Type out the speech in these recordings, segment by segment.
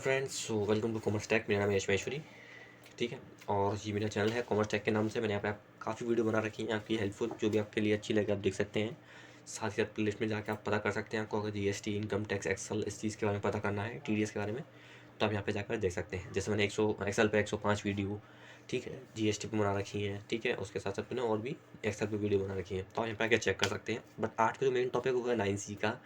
Friends, so welcome to commerce tech. मेरा नाम है यश महेश्वरी। ठीक है। और ये मेरा चैनल है कॉमर्स टेक के नाम से। मैंने यहाँ पे काफ़ी वीडियो बना रखी हैं आपकी हेल्पफुल, जो भी आपके लिए अच्छी लगे आप देख सकते हैं। साथ ही साथ प्लेलिस्ट में जाकर आप पता कर सकते हैं। आपको अगर जीएसटी, इनकम टैक्स, एक्सेल इस चीज़ के बारे में पता करना है, टीडीएस के बारे में, तो आप यहाँ पे जाकर देख सकते हैं। जैसे मैंने एक्सेल पे 105 वीडियो, ठीक है, जीएसटी पे बना रखी हैं। ठीक है, उसके साथ साथ मैंने और भी एक्सेल पे वीडियो बना रखी हैं, तो आप यहाँ पे आके चेक कर सकते हैं। बट आज का जो मेन टॉपिक होगा 9C का,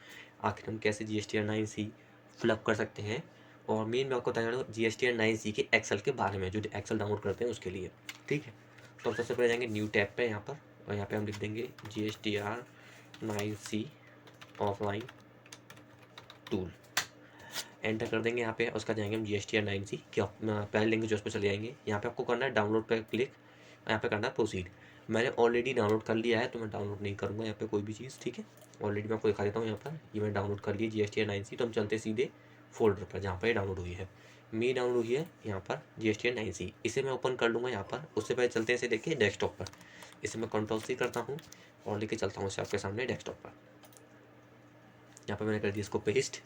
आखिर हम कैसे जीएसटी और 9C फिलअप कर सकते हैं। और मेन मैं आपको बताने वाला हूँ जीएसटी एंड 9C के एक्सेल के बारे में, जो एक्सेल डाउनलोड करते हैं उसके लिए। ठीक है, तो हम सबसे पहले जाएंगे न्यू टैब पे यहाँ पर, और यहाँ पे हम लिख देंगे GSTR 9C offline tool. Enter कर देंगे यहाँ पे। उसका जाएंगे हम GSTR 9C के पहले लिंक जो उस पर चले जाएंगे। यहाँ पे आपको करना है डाउनलोड पर क्लिक, यहाँ पे करना है प्रोसीड। मैंने ऑलरेडी डाउनलोड कर लिया है, तो मैं डाउनलोड नहीं करूँगा यहाँ पे कोई भी चीज़। ठीक है, ऑलरेडी मैं आपको दिखा देता हूँ। यहाँ पर ये मैं डाउनलोड कर लिया GSTR 9C, तो हम चलते सीधे फोल्डर पर जहाँ पर ये डाउनलोड हुई है। मेरी डाउनलोड हुई है यहाँ पर GSTR 9C। इसे मैं ओपन कर लूँगा यहाँ पर। उससे पहले चलते हैं इसे देखिए डेस्कटॉप पर। इसे मैं Ctrl+C करता हूँ और लेके चलता हूँ इसे आपके सामने डेस्कटॉप पर। यहाँ पर मैंने कर दिया इसको पेस्ट।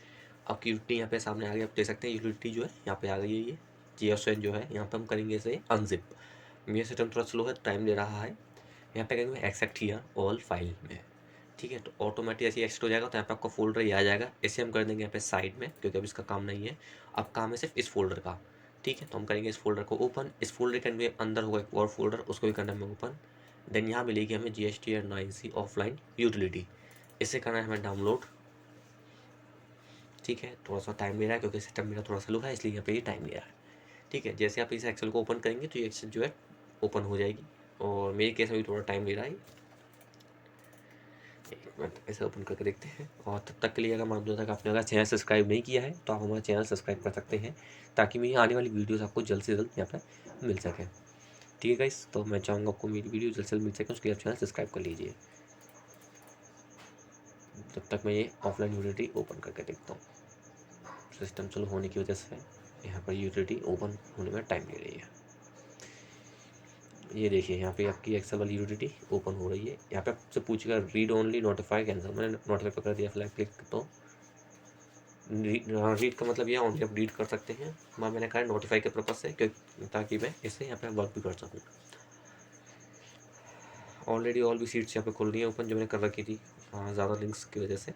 आपकी यूटिलिटी यहाँ पे सामने आ गई, आप देख सकते हैं यूटिलिटी जो है यहाँ पे आ गई है। ये GSN जो है, यहाँ पे हम करेंगे इसे अनजिप। मेरा सिस्टम थोड़ा स्लो है, टाइम ले रहा है। यहाँ पे करेंगे एक्सेप्ट हियर ऑल फाइल में। ठीक है, तो ऑटोमेटिक ऐसे एक्सेप्ट हो जाएगा। तो यहाँ पे आपका फोल्डर ही आ जाएगा। इसे हम कर देंगे यहाँ पे साइड में, क्योंकि अब इसका काम नहीं है, अब काम है सिर्फ इस फोल्डर का। ठीक है, तो हम करेंगे इस फोल्डर को ओपन। इस फोल्डर के अंदर होगा एक और फोल्डर, उसको भी करना है हमें ओपन। देन यहाँ मिलेगी हमें GSTR 9C ऑफलाइन यूटिलिटी। इसे करना है हमें डाउनलोड। ठीक है, थोड़ा सा टाइम ले रहा है क्योंकि सिस्टम मेरा थोड़ा स्लो है, इसलिए यहाँ पे ये टाइम ले रहा है। ठीक है, जैसे आप इस एक्सेल को ओपन करेंगे तो ये एक्सेल जो है ओपन हो जाएगी। और मेरे केस में भी थोड़ा टाइम ले रहा है। एक मिनट, ऐसे ओपन करके देखते हैं। और तब तक के लिए अगर मान लो तक आपने अगर चैनल सब्सक्राइब नहीं किया है, तो आप हमारा चैनल सब्सक्राइब कर सकते हैं, ताकि मेरी आने वाली वीडियोस आपको जल्द से जल्द यहाँ पर मिल सके। ठीक है गाइस, तो मैं चाहूँगा आपको मेरी वीडियो जल्द से जल्द मिल सके, उसके लिए आप चैनल सब्सक्राइब कर लीजिए। तब तक मैं ये ऑफलाइन यूटिलिटी ओपन करके देखता हूँ। सिस्टम स्लो होने की वजह से यहाँ पर यूटिलिटी ओपन होने में टाइम ले रही है। ये देखिए यहाँ पे आपकी एक्सेल वाली यूटिलिटी ओपन हो रही है। यहाँ पे आपसे पूछेगा रीड ओनली, नोटिफाई, कैंसिल। मैंने नोटिफाई पर कर दिया, फिलहाल क्लिक तो रीड का मतलब ये ओनली आप रीड कर सकते हैं। मैंने कहा नोटिफाई के पर्पज़ से, क्योंकि ताकि मैं इससे यहाँ पे वर्क भी कर सकूँ। ऑलरेडी ऑल भी सीट्स यहाँ पे खुल रही है ओपन, जो मैंने कर रखी थी ज़्यादा लिंक्स की वजह से,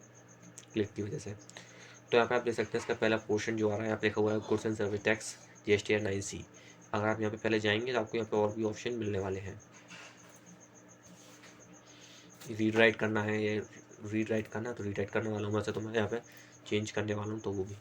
क्लिक की वजह से। तो यहाँ पे आप देख सकते हैं इसका पहला पोर्शन जो आ रहा है, यहाँ पे लिखा हुआ है goods and service tax GSTR 9C। अगर आप यहाँ पे पहले जाएंगे तो आपको यहाँ पे और भी ऑप्शन मिलने वाले हैं। रीड राइट करना है, ये रीड राइट करना है तो रीड राइट करने वाला हूँ। वैसे तो मैं यहाँ पे चेंज करने वाला हूँ, तो वो भी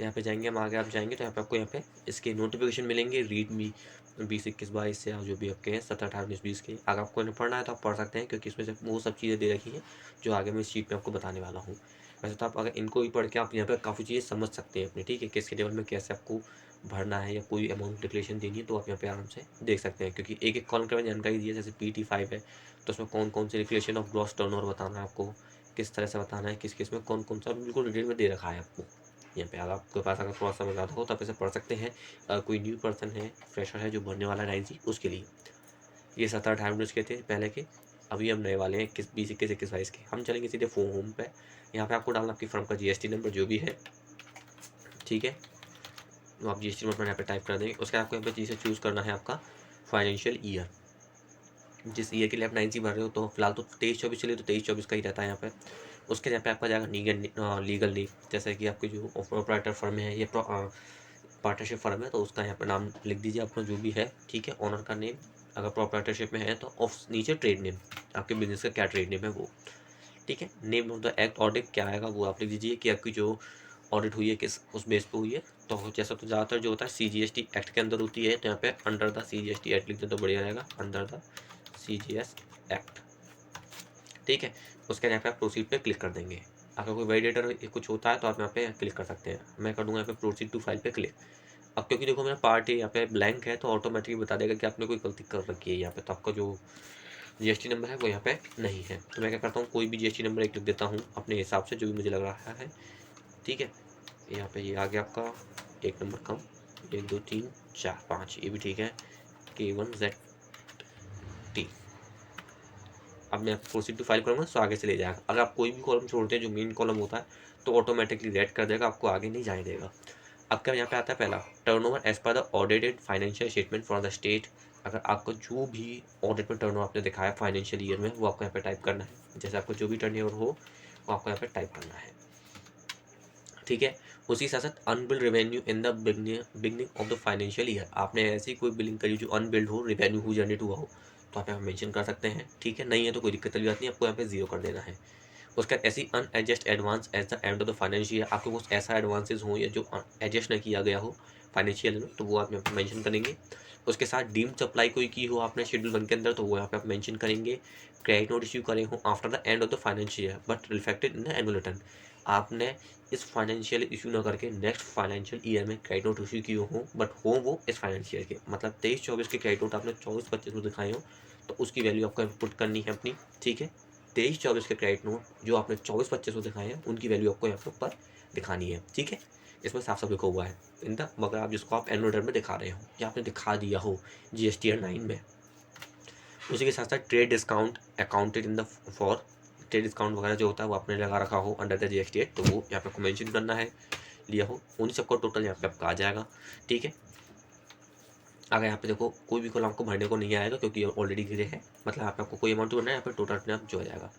यहाँ पे जाएंगे हम। आगे आप जाएंगे तो यहाँ पे आपको यहाँ पे इसके नोटिफिकेशन मिलेंगे, रीड मी 20, 21, 22 से, जो भी आपके हैं 17, 18, 19, 20 के। अगर आपको इन्हें पढ़ना है तो आप पढ़ सकते हैं, क्योंकि इसमें से वो सब चीज़ें दे रखी हैं जो आगे मैं इस शीट में आपको बताने वाला हूँ। वैसे तो आप अगर इनको भी पढ़ के आप यहाँ पर काफ़ी चीज़ें समझ सकते हैं अपने। ठीक है, किसके टेबल में कैसे आपको भरना है या कोई अमाउंट डिक्लेरेशन देनी है, तो आप यहाँ पे आराम से देख सकते हैं, क्योंकि एक एक कॉलम के बारे में जानकारी दी है। जैसे PT5 है, तो उसमें कौन कौन से डिक्लेरेशन ऑफ ग्रॉस टर्नओवर बताना है आपको, किस तरह से बताना है, किस किस में कौन कौन सा, बिल्कुल डिटेल में दे रखा है आपको यहाँ पे। अगर आपके पास अगर थोड़ा सा ज़्यादा हो तो आप इसे पढ़ सकते हैं। कोई न्यू पर्सन है, फ्रेशर है जो भरने वाला है 9C, उसके लिए। ये 17, 18 मिनट के थे पहले के, अभी हम नए वाले हैं 20, 21, 21, 22 के। हम चलेंगे सीधे होम पे। यहाँ पे आपको डालना आपकी फर्म का GST नंबर जो भी है। ठीक है, तो आप GST नंबर यहाँ पे टाइप कर देंगे। उसके आपको यहाँ पे चीज़ें चूज़ करना है आपका फाइनेंशियल ईयर, जिस ईयर के लिए आप 9C भर रहे हो। तो फिलहाल तो 23-24 चलिए, तो 23-24 का ही रहता है यहाँ पे। उसके यहाँ पे आपका जाएगा लीगल नेम, जैसे कि आपकी जो प्रोप्राइटर फर्म है या पार्टनरशिप फर्म है, तो उसका यहाँ पे नाम लिख दीजिए अपना जो भी है। ठीक है, ऑनर का नेम, अगर प्रोप्राइटरशिप में है तो ऑफ नीचे ट्रेड नेम, आपके बिजनेस का क्या ट्रेड नेम है वो। ठीक है, name of the act audit क्या आएगा वो आप लिख दीजिए, कि आपकी जो ऑडिट हुई है किस उस बेस पे हुई है। तो जैसा तो ज़्यादातर जो होता है CGST एक्ट के अंदर होती है, तो यहाँ पे अंडर द CGST एक्ट लिख दें तो बढ़िया रहेगा, अंडर द CGS एक्ट। ठीक है, उसके यहाँ पे आप प्रोसीड पे क्लिक कर देंगे। अगर कोई वैलिडेटर कुछ होता है तो आप यहाँ पे क्लिक कर सकते हैं। मैं कर दूंगा यहाँ पे प्रोसीड टू फाइल पे क्लिक। अब क्योंकि देखो मेरा पार्ट यहाँ पे ब्लैंक है, तो ऑटोमेटिकली बता देगा कि आपने कोई गलती कर रखी है यहाँ पे, तो आपका जो GST नंबर है वो यहाँ पे नहीं है। तो मैं क्या करता हूँ, कोई भी GST नंबर एक लिख देता हूँ अपने हिसाब से, जो भी मुझे लग रहा है। ठीक है, यहाँ पे ये आ गया आपका एक नंबर कम, 1, 2, 3, 4, 5, ये भी ठीक है, K1ZT। अब मैं प्रोसीड टू फाइल करूँगा तो आगे से ले जाएगा। अगर आप कोई भी कॉलम छोड़ते हैं जो मेन कॉलम होता है, तो ऑटोमेटिकली रेड कर देगा, आपको आगे नहीं जाने देगा। अब क्या यहाँ पे आता है पहला, turnover as per the audited financial statement for the state. अगर आपको जो भी ऑडिट में टर्नओवर आपने दिखाया फाइनेंशियल ईयर में, वो आपको यहाँ पे टाइप करना है। जैसे आपको जो भी टर्नओवर हो वो आपको यहाँ पे टाइप करना है, ठीक है। उसी के साथ साथ unbilled revenue in the beginning of the financial year. आपने ऐसी कोई बिलिंग करी जो अनबिल्ड हो, रेवेन्यू हो जनरेट हुआ हो, तो आप यहाँ मेंशन कर सकते हैं, ठीक है। नहीं है तो कोई दिक्कत वाली बात नहीं, आपको यहाँ पे 0 कर देना है। उसका ऐसी unadjust advance at the end of the financial year, आपके कुछ ऐसा एडवांसेस हो या जो एडजस्ट नहीं किया गया हो फाइनेंशियल में, तो वो आप यहाँ पे मेंशन करेंगे। उसके साथ डीम्ड सप्लाई कोई की हो आपने शेड्यूल 1 के अंदर, तो वो यहाँ पे आप मेंशन करेंगे। क्रेडिट नोट इश्यू करे हो after the end of the financial year but reflected in the annual return, आपने इस फाइनेंशियल इशू ना करके नेक्स्ट फाइनेंशियल ईयर में क्रेडिट नोट इशू किए हो बट हो वो इस फाइनेंशियल के, मतलब 23-24 के क्रेडिट नोट आपने 24-25 में दिखाए हो, तो उसकी वैल्यू आपको पुट करनी है अपनी, ठीक है। 23-24 के क्रेडिट नोट जो आपने 24-25 में दिखाए हैं, उनकी वैल्यू आपको यहाँ पे ऊपर दिखानी है, ठीक है। इसमें साफ साफ लिखा हुआ है इन द, मगर आप जिसको आप एनुअल रिटर्न में दिखा रहे हो या आपने दिखा दिया हो GSTR 9 में। उसी के साथ साथ trade discount accounted in the for, trade discount वगैरह जो होता है वो आपने लगा रखा हो अंडर द GST 8, तो वो यहाँ पे आपको मेंशन करना है, लिया हो। उन्हीं सबका टोटल यहाँ पे आपका आ जाएगा, ठीक है। अगर यहाँ पे देखो कोई भी कॉलम आपको भरने को नहीं आएगा क्योंकि ऑलरेडी गिरे है, मतलब यहाँ पे आपको कोई अमाउंट भरना है, यहाँ पे टोटल अपने आप जो आ जाएगा,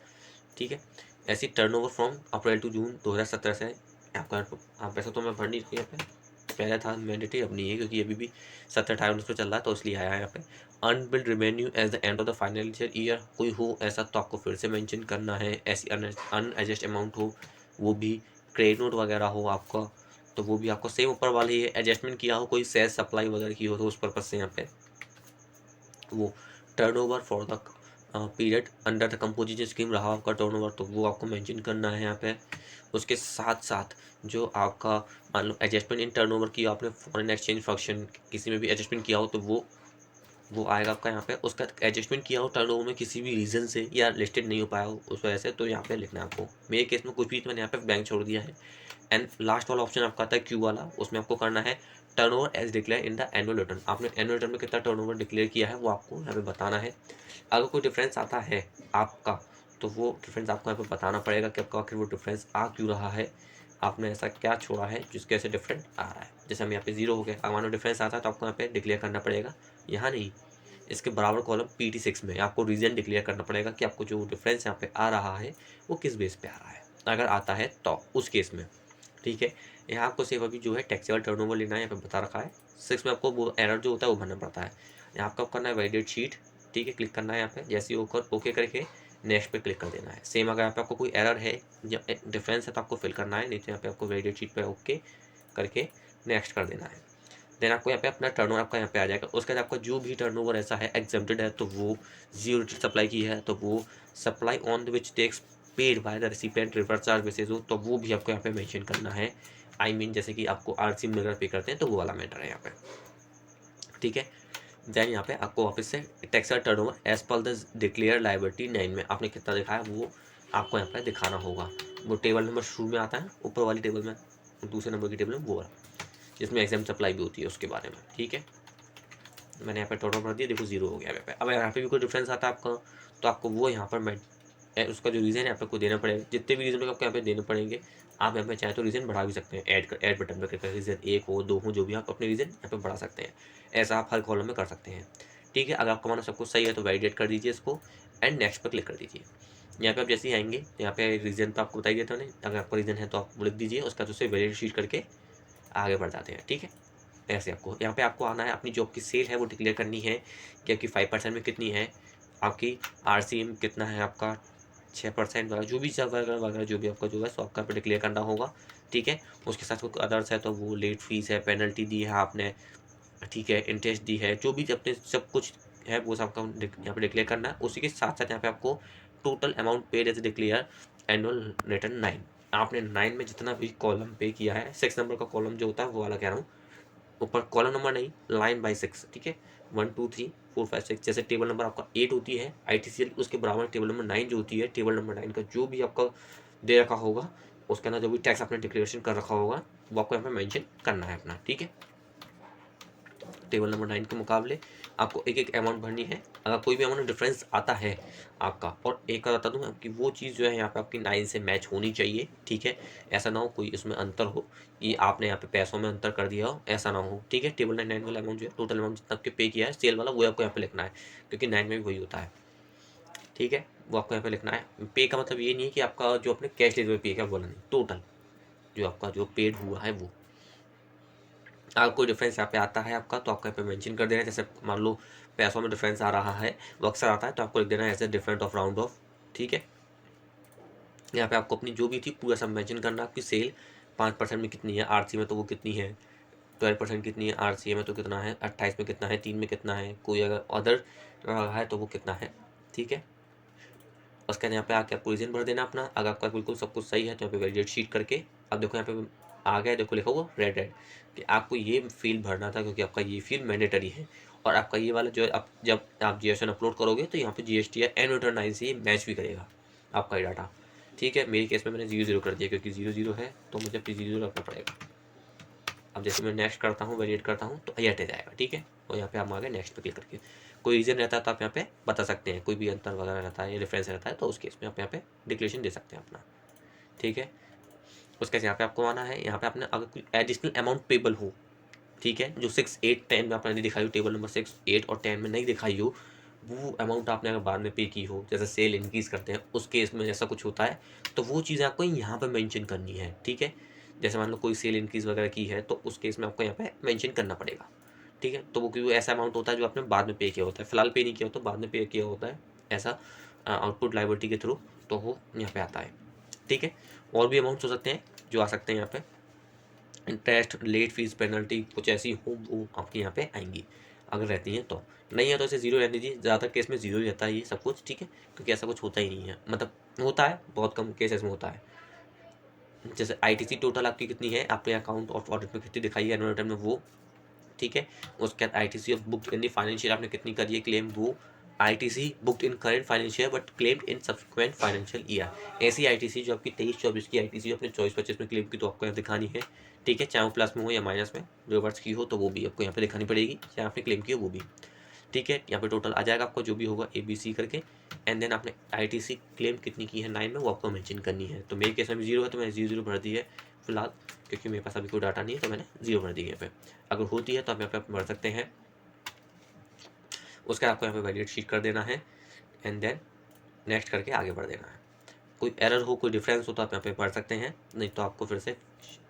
ठीक है। ऐसी turnover from April to June 2017 से आपका, आप पैसा तो मैं भर नहीं यहाँ पे, पहले था मैंडेटरी, अब नहीं है क्योंकि अभी भी 17-18-19 पे चल रहा है, तो इसलिए आया है यहाँ पे। Unbilled revenue as the end of the financial year कोई हो ऐसा, तो आपको फिर से मेंशन करना है। ऐसी अनएडजस्ट अमाउंट हो, वो भी क्रेडिट नोट वगैरह हो आपका, तो वो भी आपको सेम ऊपर वाले ही एडजस्टमेंट किया हो, कोई सेल्स सप्लाई वगैरह की हो तो उस पर्पज से यहाँ पे वो turnover for the period under the composition scheme रहा आपका टर्नओवर, तो वो आपको मेंशन करना है यहाँ पे। उसके साथ साथ जो आपका मान लो एडजस्टमेंट इन टर्नओवर की आपने फॉरेन एक्सचेंज फंक्शन किसी में भी एडजस्टमेंट किया हो, तो वो आएगा आपका यहाँ पे। उसका एडजस्टमेंट किया हो टर्नओवर में किसी भी रीज़न से या लिस्टेड नहीं हो पाया हो उस वजह से, तो यहाँ पे लिखना है आपको। मेरे केस में कुछ भी मैंने यहाँ पे बैंक छोड़ दिया है। एंड लास्ट वाला ऑप्शन आपका आता है क्यू वाला, उसमें आपको करना है turnover as declare in the annual return. आपने एनुअल रिटर्न में कितना टर्नओवर डिक्लेयर किया है वो आपको यहाँ पे बताना है। अगर कोई डिफरेंस आता है आपका, तो वो डिफरेंस आपको यहाँ पे बताना पड़ेगा कि आपका आखिर वो डिफरेंस आ क्यों रहा है, आपने ऐसा क्या छोड़ा है जिसके वजह से डिफरेंट आ रहा है। जैसे हम यहाँ पे 0 हो गया, अगर मानो डिफरेंस आता है तो आपको यहाँ पे डिक्लेयर करना पड़ेगा, यहाँ नहीं, इसके बराबर कॉलम PT6 में आपको रीजन डिक्लेयर करना पड़ेगा कि आपको जो डिफरेंस यहाँ पे आ रहा है वो किस बेस पे आ रहा है, अगर आता है तो उस केस में, ठीक है। यहाँ आपको सिर्फ अभी जो है टैक्सेबल टर्नओवर लेना है, यहाँ पे बता रखा है। 6 में आपको वो एरर जो होता है वो भरना पड़ता है। यहाँ आपको करना है वैलिडेट शीट, ठीक है, क्लिक करना है यहाँ पे, जैसे ही ओके करके नेक्स्ट पे क्लिक कर देना है। सेम अगर यहाँ पे आपको कोई एरर है या डिफरेंस है तो आपको फिल करना है, नहीं तो यहाँ पे आपको वैलिडेट शीट पे ओके करके नेक्स्ट कर देना है। देन आपको यहाँ पे अपना टर्नओवर आपका यहाँ पे आ जाएगा। उसके बाद आपका जो भी टर्नओवर ऐसा है एग्जेम्प्टेड है, तो वो जीरो सप्लाई की है, तो वो supply on the which tax paid by the recipient reverse charge basis हो, तो वो भी आपको यहाँ पे मेंशन करना है। आई मीन जैसे कि आपको RC वगैरह पे करते हैं तो वो वाला मैटर है यहाँ पे, ठीक है। देन यहाँ पे आपको वापस से tax turnover as per the declare liability 9 में आपने कितना दिखाया वो आपको यहाँ पे दिखाना होगा। वो टेबल नंबर शुरू में आता है ऊपर वाली टेबल में, दूसरे नंबर की टेबल में वो वाला, जिसमें एग्जाम सप्लाई भी होती है उसके बारे में, ठीक है। मैंने यहाँ पे टोटल भर दिया, देखो 0 हो गया यहाँ पे। अब यहाँ पे भी कोई डिफरेंस आता है आपका, तो आपको वो यहाँ पर उसका जो रीज़न है यहाँ पे आपको देना पड़ेगा। जितने भी रीज़न आपको यहाँ पे देने पड़ेंगे, आप यहाँ पे चाहे तो रीज़न बढ़ा भी सकते हैं, ऐड बटन पर क्लिक करके रीज़न 1 हो 2 हो जो भी, आप अपने रीज़न यहाँ पे बढ़ा सकते हैं। ऐसा आप हर कॉलम में कर सकते हैं, ठीक है। अगर आपका मानो सब कुछ सही है तो वैलिडेट कर दीजिए इसको एंड नेक्स्ट पर क्लिक कर दीजिए। यहाँ पे आप जैसे ही आएंगे यहाँ पे रीज़न तो आपको बताई देता है, अगर आपका रीज़न है तो आप लिख दीजिए, उसका तो उसे वैलिडेट शीट करके आगे बढ़ जाते हैं, ठीक है। ऐसे आपको यहाँ पे आपको आना है, अपनी जॉब की सेल है वो डिक्लेयर करनी है कि आपकी 5% में कितनी है, आपकी RCM कितना है, आपका 6% वगैरह जो भी वगैरह जो भी आपका जो है सो आपका पे डिक्लेयर करना होगा, ठीक है। उसके साथ कोई अदर्स है तो वो लेट फीस है, पेनल्टी दी है आपने, ठीक है, इंटरेस्ट दी है, जो भी अपने सब कुछ है वो सब आपका यहाँ पे डिक्लेयर करना है। उसी के साथ साथ यहाँ पे आपको total amount paid as declare annual return 9, आपने 9 में जितना भी कॉलम पे किया है, 6 नंबर का कॉलम जो होता है वो वाला कह रहा हूँ, ऊपर कॉलम नंबर नहीं, लाइन बाय 6, ठीक है। 1 2 3 4 5 6, जैसे टेबल नंबर आपका 8 होती है ITCL, उसके बराबर टेबल नंबर 9 जो होती है, टेबल नंबर 9 का जो भी आपका दे रखा होगा उसके अंदर जो भी टैक्स आपने डिक्लेरेशन कर रखा होगा वो आपको यहाँ पे मेंशन करना है अपना, ठीक है। टेबल नंबर 9 के मुकाबले आपको एक एक अमाउंट भरनी है। अगर कोई भी अमाउंट डिफरेंस आता है आपका, और एक का बता दूँ आपकी वो चीज़ जो है यहाँ पे आपकी 9 से मैच होनी चाहिए, ठीक है। ऐसा ना हो कोई इसमें अंतर हो, ये आपने यहाँ पे पैसों में अंतर कर दिया हो, ऐसा ना हो, ठीक है। टेबल 9 वाला अमाउंट जो है, टोटल अमाउंट जितना आपके पे किया है सेल वाला, वो आपको यहाँ पे लिखना है, क्योंकि 9 में भी वही होता है, ठीक है। वो आपको यहाँ पे लिखना है। पे का मतलब ये नहीं है कि आपका जो अपने कैश लेते हुए पे किया बोला, नहीं, टोटल जो आपका जो पेड हुआ है वो। अगर कोई डिफरेंस यहाँ पे आता है आपका, तो आपको यहाँ पे मेंशन कर देना है। जैसे मान लो पैसों में डिफरेंस आ रहा है, वो अक्सर आता है, तो आपको लिख देना है ऐसे डिफरेंट ऑफ राउंड ऑफ, ठीक है। यहाँ पे आपको अपनी जो भी थी पूरा सब मेंशन करना। आपकी सेल 5% में कितनी है, आरसी में तो वो कितनी है, 12% कितनी है, आरसीए में तो कितना है, 28 में कितना है, 3 में कितना है, कोई अगर अदर रहा है तो वो कितना है, ठीक है। उसके बाद यहाँ पे आके आपको रीजन भर देना अपना। अगर आपका बिल्कुल सब कुछ सही है तो यहाँ पे वैलिडेट शीट करके, अब देखो यहाँ पे आ गया, देखो लिखा हुआ रेड कि आपको ये फील्ड भरना था, क्योंकि आपका ये फील्ड मैंडेटरी है। और आपका ये वाला जो आप जब आप जीएसटी अपलोड करोगे तो यहाँ पे जीएसटी एन रिटर्न 9 से मैच भी करेगा आपका ये डाटा, ठीक है। मेरे केस में मैंने 0 0 कर दिया, क्योंकि 0 0 है तो मुझे 0 रखना पड़ेगा। अब जैसे मैं नेक्स्ट करता हूँ, वैलिडेट करता हूँ, तो ये हट जाएगा, ठीक है। और यहाँ पे हम आ गए नेक्स्ट पे क्लिक करके। कोई रीज़न रहता है तो आप यहाँ पे बता सकते हैं, कोई भी अंतर वगैरह रहता है या रेफरेंस रहता है तो उस केस में आप यहाँ पे डिक्लेरेशन दे सकते हैं अपना, ठीक है। उसके यहाँ पे आपको आना है, यहाँ पे आपने अगर कोई एडिशनल अमाउंट पेबल हो, ठीक है, जो 6, 8, 10 में आपने नहीं दिखाई हो, टेबल नंबर 6, 8 और 10 में नहीं दिखाई हो, वो अमाउंट आपने अगर बाद में पे की हो, जैसे सेल इंक्रीज करते हैं उस केस में जैसा कुछ होता है, तो वो चीज़ें आपको यहाँ पर मेंशन करनी है, ठीक है। जैसे मान लो कोई सेल इंक्रीज वगैरह की है तो उस केस में आपको यहाँ पे मेंशन करना पड़ेगा, ठीक है। तो वो क्योंकि ऐसा अमाउंट होता है जो आपने बाद में पे किया होता है, फिलहाल पे नहीं किया होता, बाद में पे किया होता है, ऐसा आउटपुट लायबिलिटी के थ्रू, तो वो यहाँ पे आता है, ठीक है। और भी अमाउंट्स हो सकते हैं जो आ सकते हैं यहाँ पे, इंटरेस्ट, लेट फीस, पेनल्टी कुछ ऐसी हो वो आपके यहाँ पे आएंगी, अगर रहती हैं तो। नहीं है तो इसे जीरो रहने दीजिए, ज़्यादातर केस में जीरो ही रहता है ये सब कुछ, ठीक है, क्योंकि ऐसा कुछ होता ही नहीं है, मतलब होता है बहुत कम केसेस में होता है। जैसे आईटीसी टोटल आपकी कितनी है, आपके अकाउंट ऑफ ऑडिट में कितनी दिखाई है एनुअल रिटर्न में वो, ठीक है। उसके बाद ITC of booked in the financial आपने कितनी करी है क्लेम, वो ITC booked in current financial but claimed in subsequent financial year. ऐसी आईटीसी जो आपकी 23-24 की आईटीसी अपने 24-25 में क्लेम की तो आपको यहाँ दिखानी है, ठीक है। चाहे वो प्लस में हो या माइनस में रिवर्स की हो तो वो भी आपको यहाँ पे दिखानी पड़ेगी, चाहे आपने क्लेम की हो वो भी, ठीक है। यहाँ पे टोटल आ जाएगा आपको जो भी होगा ABC करके, एंड देन आपने आईटीसी क्लेम कितनी की है 9 में वो आपको मेंशन करनी है। तो मेरे केस में भी 0 है तो मैंने 0 भर दी है फिलहाल, क्योंकि मेरे पास अभी कोई डाटा नहीं है तो मैंने 0 भर दी है यहाँ पे। अगर होती है तो आप यहाँ पे भर सकते हैं। उसका आपको यहाँ पे वैलिडेट शीट कर देना है, एंड देन नेक्स्ट करके आगे बढ़ देना है। कोई एरर हो, कोई डिफरेंस हो तो आप यहाँ पे पढ़ सकते हैं, नहीं तो आपको फिर से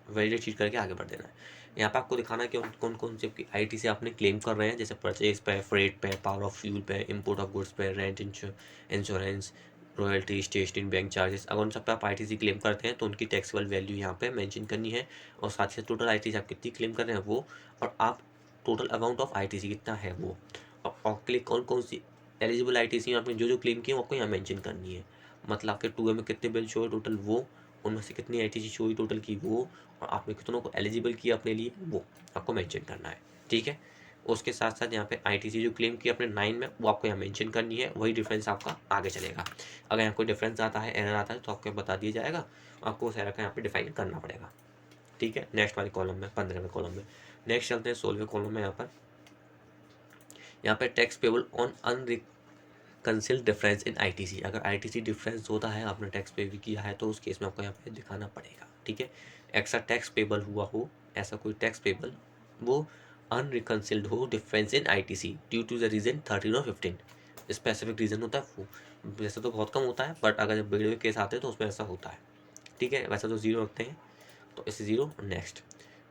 वैलिडेट शीट करके आगे बढ़ देना है। यहाँ पे आपको दिखाना है कि कौन कौन सी आपकी आईटी से आपने क्लेम कर रहे हैं, जैसे परचेज पे, फ्रेट पे, पावर ऑफ फ्यूल पे, इंपोर्ट ऑफ गुड्स पे, rent, insurance, royalty, stationery, bank charges. अगर उन सब पे आप आईटीसी क्लेम करते हैं तो उनकी टैक्सेबल वैल्यू यहाँ पे मेंशन करनी है, और साथ ही साथ टोटल आईटीसी आप कितनी क्लेम कर रहे हैं वो, और आप टोटल अमाउंट ऑफ आईटीसी कितना है वो, और आपके लिए कौन कौन सी एलिजिबल आईटीसी आपने जो जो क्लेम किए आपको यहाँ मेंशन करनी है। मतलब आपके 2A में कितने बिल शो है टोटल वो, उनमें से कितनी आईटीसी शो हुई टोटल की वो, और आपने कितनों को एलिजिबल किया अपने लिए वो आपको मेंशन करना है, ठीक है। उसके साथ साथ यहाँ पे आईटीसी जो क्लेम की अपने 9 में वो आपको यहाँ मेंशन करनी है, वही डिफरेंस आपका आगे चलेगा। अगर यहाँ कोई डिफरेंस आता है, एरर आता है तो आपको बता दिया जाएगा, आपको उस एरर का यहाँ पे डिफाइन करना पड़ेगा, ठीक है। नेक्स्ट वाले कॉलम में 15वें कॉलम में नेक्स्ट चलते हैं 16वें कॉलम में। यहाँ पे टैक्स पेबल ऑन कंसिल डिफरेंस इन आईटीसी। अगर आईटीसी डिफरेंस होता है, आपने टैक्स पे भी किया है तो उस केस में आपको यहाँ पे दिखाना पड़ेगा, ठीक है। एक्स्ट्रा टैक्स पेबल हुआ हो, ऐसा कोई टैक्स पेबल वो अनरिकंसिल्ड हो difference in ITC due to the reason 13 और 15, स्पेसिफिक रीजन होता है वो। वैसे तो बहुत कम होता है, बट अगर जब बड़े केस आते हैं तो उसमें ऐसा होता है, ठीक है। वैसे तो 0 रखते हैं, तो इसे 0 नेक्स्ट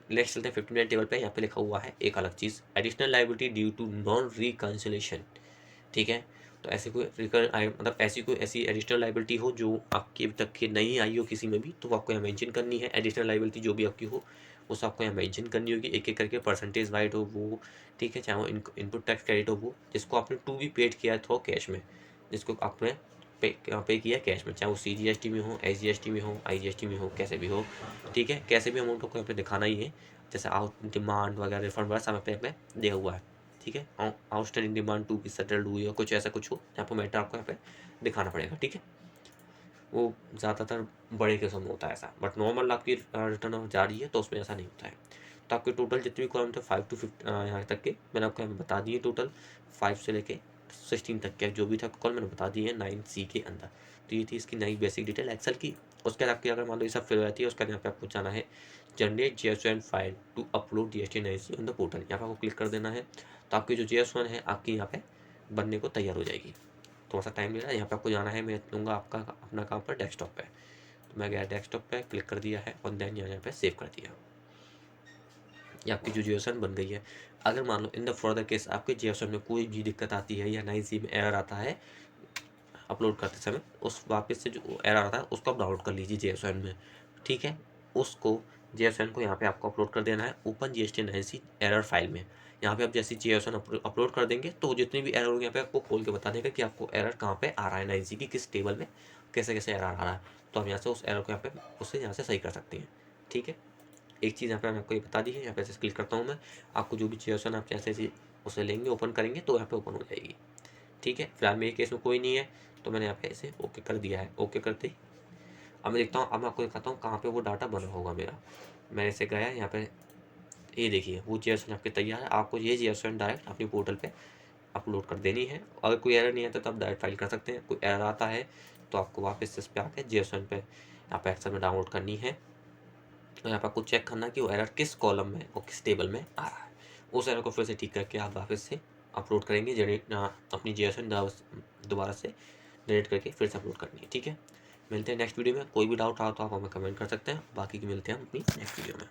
चलते हैं 59 टेबल पे। यहाँ पे लिखा हुआ है एक अलग चीज़, additional liability due to non reconciliation, ठीक है। तो ऐसे कोई मतलब ऐसी एडिशनल लाइबिलिटी हो जो आपकी अभी तक की नहीं आई हो किसी में भी, तो वो आपको यहाँ मेंशन करनी है। एडिशनल लाइबिलिटी जो भी आपकी हो उस आपको यहाँ मेंशन करनी होगी, एक एक करके परसेंटेज वाइड हो वो, ठीक है। चाहे वो इनपुट टैक्स क्रेडिट हो वो, जिसको आपने टू बी पेड किया थ्रो कैश में, जिसको आपने पे किया कैश में, चाहे वो CGST में हो, SGST में हो, IGST में हो, कैसे भी हो, ठीक है। कैसे भी अमाउंट को यहाँ पे दिखाना ही है, जैसे आउट डिमांड वगैरह रिफंड वगैरह समय पे दिया हुआ है, ठीक है। Outstanding demand to be settled हुई हो, कुछ ऐसा कुछ हो, यहाँ पर मैटर आपको यहाँ पे दिखाना पड़ेगा, ठीक है। वो ज़्यादातर बड़े केसों में होता है ऐसा, बट नॉर्मल आपकी रिटर्न जा रही है तो उसमें ऐसा नहीं होता है। तो आपके टोटल जितने भी कॉलम थे 5 to 50 यहाँ तक के मैंने आपको यहाँ बता दिए। टोटल 5 से लेके 16 तक के जो भी था कॉल मैंने बता दिए हैं 9C के अंदर। तो ये थी इसकी नई बेसिक डिटेल एक्सेल की। उसके बाद आपकी अगर मान लो ये सब फिल हो जाती है, उसके बाद यहाँ पे आपको जाना है generate JS1 file to upload GST 9C on the portal. यहाँ पे आपको क्लिक कर देना है, तो आपकी जो JS1 है आपकी यहाँ पे बनने को तैयार हो जाएगी। थोड़ा सा टाइम ले रहा है। यहाँ पे आपको जाना है, मैं लूँगा आपका अपना काम पर डेस्कटॉप पे, तो मैं गया डेस्कटॉप पे, क्लिक कर दिया है और देन यहाँ पे सेव कर दिया। ये आपकी जो JS1 बन गई है। अगर मान लो इन द फर्दर केस आपके JS1 में कोई भी दिक्कत आती है या 9C में एरर आता है अपलोड करते समय, उस वापस से जो एरर आता है उसको आप डाउनलोड कर लीजिए JS1 में, ठीक है। उसको JS1 को यहाँ पे आपको अपलोड कर देना है open GST 9C error file में। यहाँ पे आप जैसे JS1 अपलोड कर देंगे तो जितने भी एरर होंगे यहाँ पे आपको खोल के बता देगा कि आपको एरर कहाँ पे आ रहा है 9C की, किस टेबल में कैसे कैसे एरर आ रहा है। तो हम यहाँ से उस एरर को यहाँ पे उससे यहाँ से सही कर सकते हैं, ठीक है। एक चीज़ यहाँ पे मैंने आपको ये बता दी है। यहाँ पे ऐसे क्लिक करता हूँ मैं, आपको जो भी JS1 आप जैसे उसे लेंगे ओपन करेंगे तो यहाँ पे ओपन हो जाएगी, ठीक है। फिलहाल मेरे केस में कोई नहीं है तो मैंने यहाँ पे इसे ओके कर दिया है। ओके करते ही अब मैं देखता हूँ, अब मैं आपको दिखाता हूँ कहाँ पे वो डाटा बना होगा मेरा। मैंने इसे गया यहाँ पे, ये देखिए वो JS1 आपके तैयार है। आपको ये JS1 डायरेक्ट अपनी पोर्टल पे अपलोड कर देनी है। अगर कोई एरर नहीं आता तो आप डायरेक्ट फाइल कर सकते हैं। कोई एरर आता है तो आपको वापस इस पर आके JS1 पे यहाँ पे एक्सेल में डाउनलोड करनी है। और यहाँ पर आपको चेक करना है कि वो एरर किस कॉलम में और किस टेबल में आ रहा है। उस एरर को फिर से ठीक करके आप वापस से अपलोड करेंगे, जनरेट अपनी JS1 दोबारा से जनरेट करके फिर से अपलोड करनी है, ठीक है। मिलते हैं नेक्स्ट वीडियो में। कोई भी डाउट रहा तो आप हमें कमेंट कर सकते हैं, बाकी की मिलते हैं हम अपनी नेक्स्ट वीडियो में।